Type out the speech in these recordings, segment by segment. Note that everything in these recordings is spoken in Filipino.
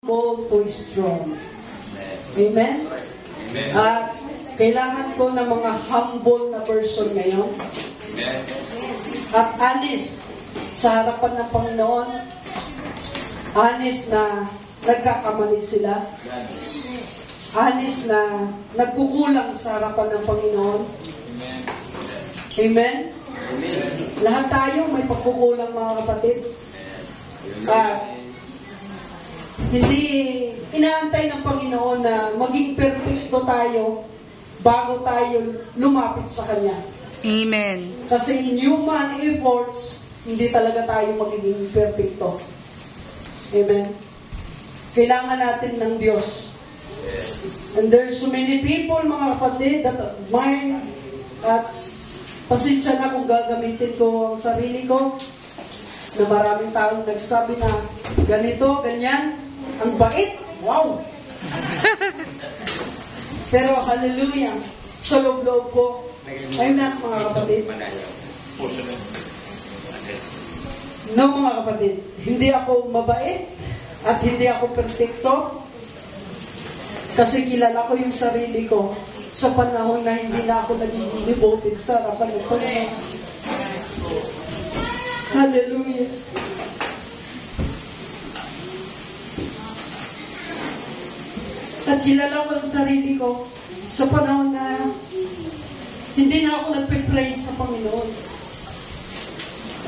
bold to strong. Amen? Amen. At kailangan ko ng mga humble na person ngayon. Amen. At honest sa harapan ng Panginoon. Honest na nagkakamali sila. Honest na nagkukulang sa harapan ng Panginoon. Amen? Amen. Lahat tayo may pagkukulang, mga kapatid. At hindi inaantay ng Panginoon na maging perfecto tayo bago tayo lumapit sa Kanya. Amen. Kasi in human efforts, hindi talaga tayo magiging perfecto. Amen? Kailangan natin ng Diyos. And there's so many people, mga kapatid, that admire at pasensya na kung gagamitin ko ang sarili ko na maraming taong nagsabi na ganito, ganyan, ang bait, wow! Pero hallelujah, sa loob-loob ko, ayun na mga kapatid. No, mga kapatid, hindi ako mabait at hindi ako perfecto kasi kilala ko yung sarili ko sa panahon na hindi na ako naging devoted sa harapan ng Panginoon. Hallelujah. At kilala ko yung sarili ko sa panahon na hindi na ako nagpe-praise sa Panginoon.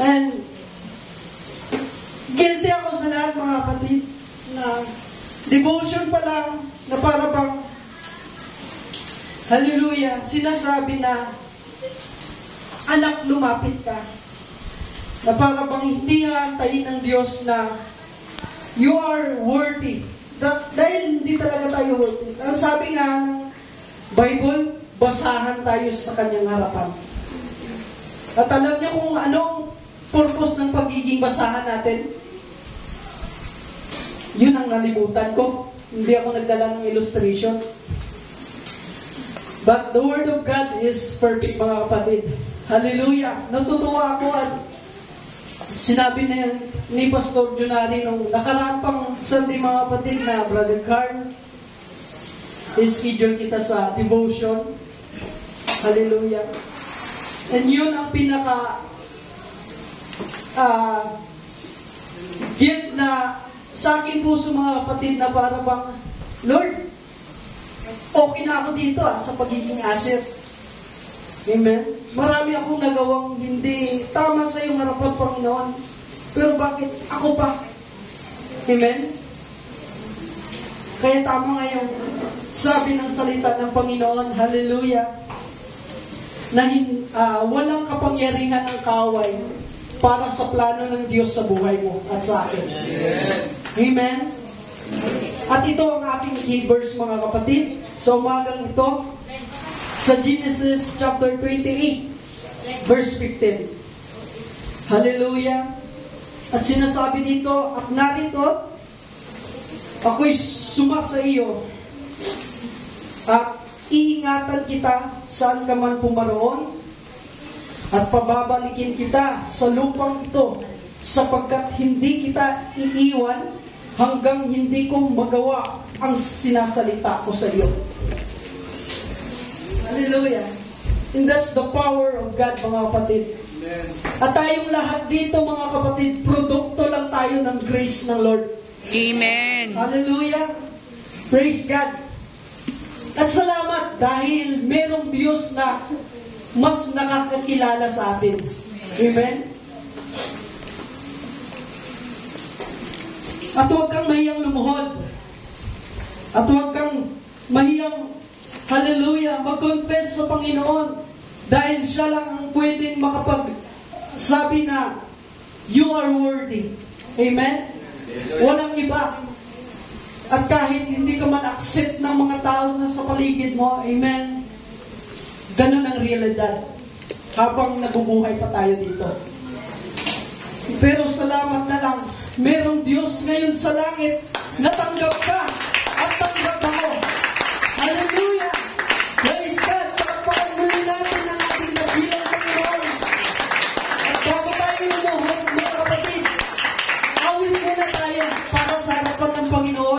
And guilty ako sa lahat, mga kapatid, na devotion pa lang na para bang hallelujah, sinasabi na anak, lumapit ka. Na para bang hindi hantayin ng Diyos na you are worthy. Dahil hindi talaga tayo worthy. Ang sabi nga ng Bible, basahan tayo sa Kanyang harapan. At alam niyo kung anong purpose ng pagiging basahan natin? Yun ang nalimutan ko. Hindi ako nagdala ng illustration. But the Word of God is perfect, mga kapatid. Hallelujah! Natutuwa ako at sinabi ni Pastor Junari nung nakaraan pang Sunday, mga kapatid, na Brother Carl, i-schedule kita sa devotion. Hallelujah! And yun ang pinaka guilt na sa akin puso, mga kapatid, na para bang, Lord, okay na ako dito sa pagiging usher. Amen? Marami akong nagawang hindi tama sa iyong harapan, Panginoon. Pero bakit ako pa? Amen? Kaya tama ngayon, sabi ng salita ng Panginoon, hallelujah, na walang kapangyarihan ng kaaway para sa plano ng Diyos sa buhay mo at sa akin. Amen? At ito ang aking key verse, mga kapatid, sa umagang ito, sa Genesis chapter 28, verse 15. Hallelujah! At sinasabi dito, at narito, ako'y sumasa iyo, at iingatan kita saan ka man pumaroon, at pababalikin kita sa lupang ito, sapagkat hindi kita iiwan hanggang hindi ko magawa ang sinasalita ko sa iyo. Hallelujah. And that's the power of God, mga kapatid. Amen. At tayong lahat dito, mga kapatid, produkto lang tayo ng grace ng Lord. Amen. Hallelujah. Praise God. At salamat dahil merong Diyos na mas nakakakilala sa atin. Amen? At huwag kang mahiyang lumuhod. At huwag kang mahiyang, hallelujah, mag-confess sa Panginoon. Dahil siya lang ang pwedeng makapagsabi na, you are worthy. Amen? Walang iba. At kahit hindi ka man accept ng mga tao na sa paligid mo, amen, ganun ang realidad habang nabubuhay pa tayo dito. Pero salamat na lang, merong Diyos ngayon sa langit na tanggap ka